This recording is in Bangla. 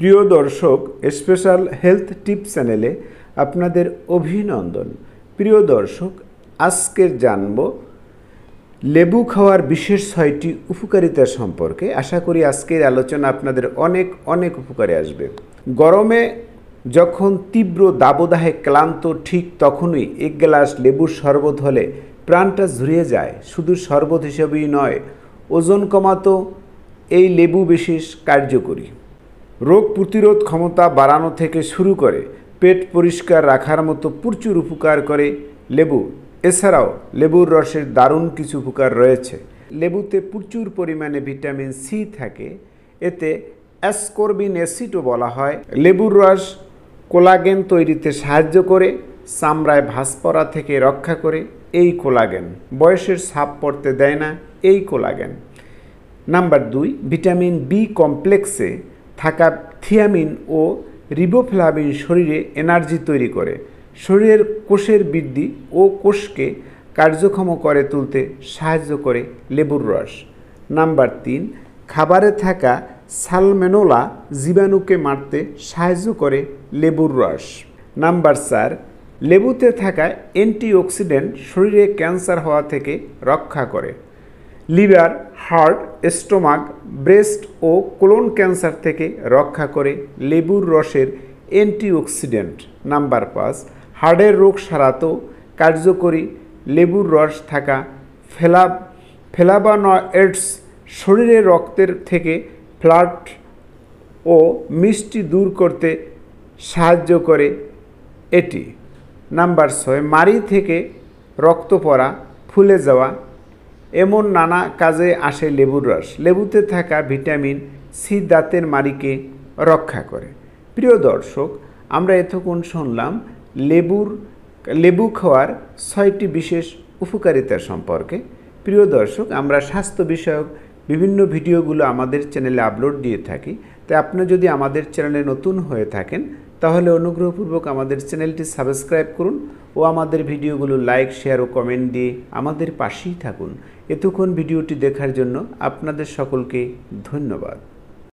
প্রিয় দর্শক, স্পেশাল হেলথ টিপ চ্যানেলে আপনাদের অভিনন্দন। প্রিয় দর্শক, আজকের জানব লেবু খাওয়ার বিশেষ 6টি উপকারিতা সম্পর্কে। আশা করি আজকের আলোচনা আপনাদের অনেক উপকারে আসবে। গরমে যখন তীব্র দাবদাহে ক্লান্ত, ঠিক তখনই এক গ্লাস লেবুর শরবত হলে প্রাণটা ঝুরিয়ে যায়। শুধু শরবত হিসেবেই নয়, ওজন কমাতেও এই লেবু বিশেষ কার্যকরী। রোগ প্রতিরোধ ক্ষমতা বাড়ানো থেকে শুরু করে পেট পরিষ্কার রাখার মতো প্রচুর উপকার করে লেবু। এছাড়াও লেবুর রসের দারুণ কিছু উপকার রয়েছে। লেবুতে প্রচুর পরিমাণে ভিটামিন সি থাকে, এতে অ্যাসকর্বিন অ্যাসিডও বলা হয়। লেবুর রস কোলাগেন তৈরিতে সাহায্য করে, চামড়ায় ভাঁজ পড়া থেকে রক্ষা করে এই কোলাগেন। বয়সের ছাপ পড়তে দেয় না এই কোলাগেন। নাম্বার 2, ভিটামিন বি কমপ্লেক্সে থাকা থিয়ামিন ও রিবোফ্লাভিন শরীরে এনার্জি তৈরি করে, শরীরের কোষের বৃদ্ধি ও কোষকে কার্যক্ষম করে তুলতে সাহায্য করে লেবুর রস। নাম্বার 3, খাবারে থাকা সালমেনেলা জীবাণুকে মারতে সাহায্য করে লেবুর রস। নাম্বার 4, লেবুতে থাকা অ্যান্টিঅক্সিডেন্ট শরীরে ক্যান্সার হওয়া থেকে রক্ষা করে। লিভার, হার্ট, স্টোমাক, ব্রেস্ট ও কোলন ক্যান্সার থেকে রক্ষা করে লেবুর রসের অ্যান্টিঅক্সিডেন্ট। নাম্বার 5, হার্টের রোগ সারাতেও কার্যকরী লেবুর রস থাকা ফ্লাভোনয়েডস শরীরে রক্তের থেকে ফ্যাট ও মিষ্টি দূর করতে সাহায্য করে এটি। নাম্বার 6, মাড়ি থেকে রক্ত পড়া, ফুলে যাওয়া এমন নানা কাজে আসে লেবুর রস। লেবুতে থাকা ভিটামিন সি দাঁতের মাড়িকে রক্ষা করে। প্রিয় দর্শক, আমরা এতক্ষণ শুনলাম লেবু খাওয়ার 6টি বিশেষ উপকারিতা সম্পর্কে। প্রিয় দর্শক, আমরা স্বাস্থ্য বিষয়ক বিভিন্ন ভিডিওগুলো আমাদের চ্যানেলে আপলোড দিয়ে থাকি। তাই আপনি যদি আমাদের চ্যানেলে নতুন হয়ে থাকেন তাহলে অনুগ্রহপূর্বক আমাদের চ্যানেলটি সাবস্ক্রাইব করুন ও আমাদের ভিডিওগুলো লাইক, শেয়ার ও কমেন্ট দিয়ে আমাদের পাশেই থাকুন। এতক্ষণ ভিডিওটি দেখার জন্য আপনাদের সকলকে ধন্যবাদ।